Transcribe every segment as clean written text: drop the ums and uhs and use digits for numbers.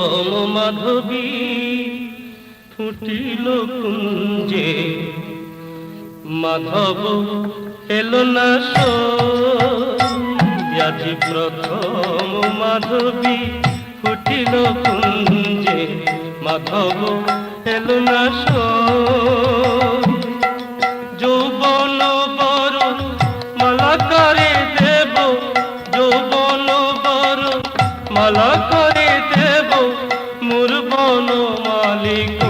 প্রথম মাধবী ফুটিল কুঞ্জে, মাধব এলো না আজি প্রথম মাধবী ফুটিল কুঞ্জে, মাধব এলো না যৌবন বর মালা করে দেব, যৌবন বর মালা করে দেব মোর বন মালিক,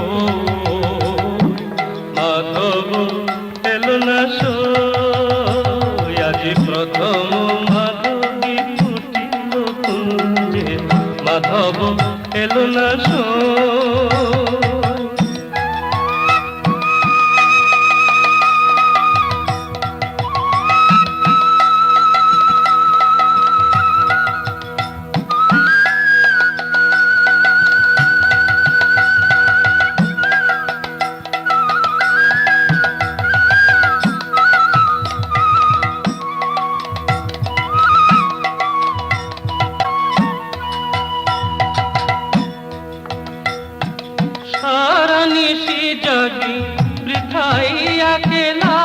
মাধব এলো না আজি প্রথম মাধবী ফুটিল কুঞ্জে, মাধব এলো না सारा निशी जागी बृथाई अकेला,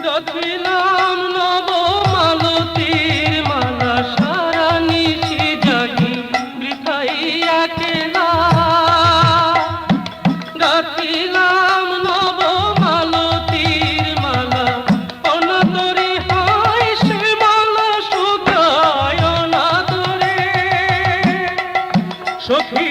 गाथिलाम नव मालतीर माला, सारा निशी जागी बृथाई अकेला, गाथिलाम नव मालतीर माला, अनादरे हाय से माला सुगाय अनादरे সখী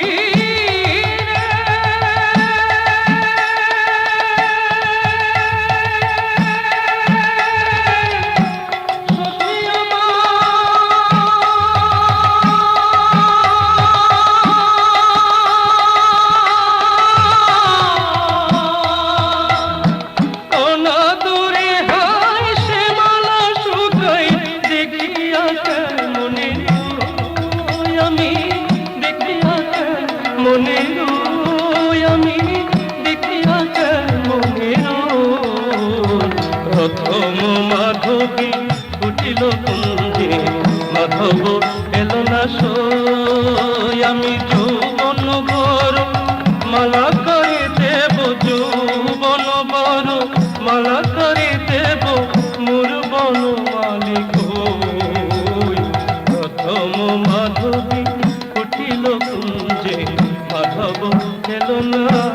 প্রথম মাধবী ফুটিল কুঞ্জে, মাধব এলো না আমি যৌবন বর মালা করে দেব, যৌবন বর মালা করে দেব মোর বন মালিক, প্রথম মাধবী ফুটিল কুঞ্জে, মাধব এলো না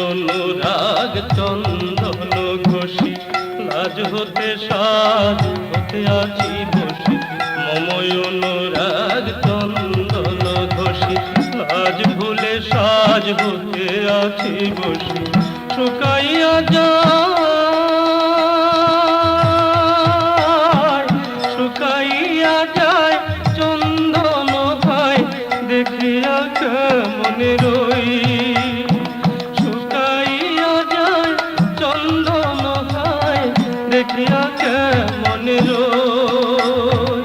অনুরাগ চন্দন ঘোষী, লাজ হতে সাজ হতে আছি বসি, মময় অনুরাগ চন্দন ঘোষী, লাজ ভুলে সাজ হতে আছি বসি, শুকাইয়া যায় শুকাইয়া যায় চন্দন ভাই, দেখিয়া কেমনে রই, দেখিয়া কেমন রই,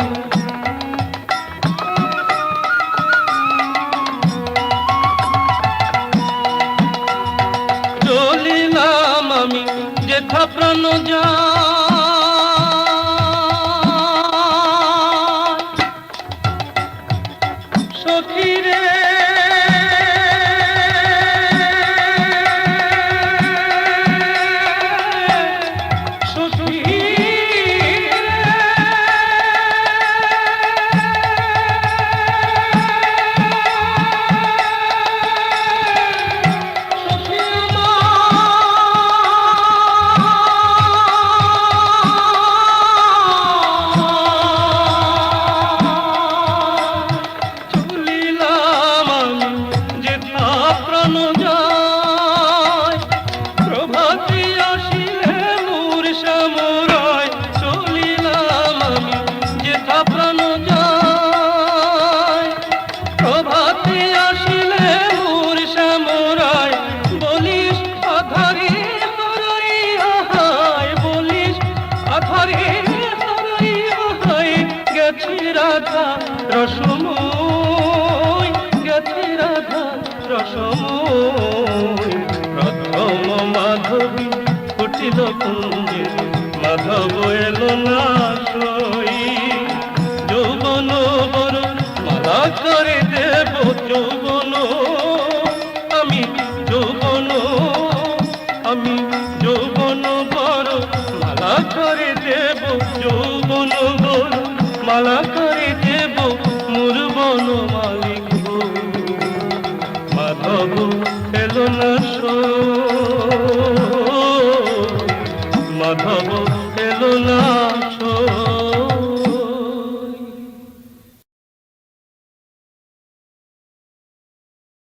চলিলাম আমি যেথা প্রাণ যায়, সখী রে করে দেব যৌবন গোল, মালা করে দেব মোর বনমালী ঘোর। মাধব এলো না সো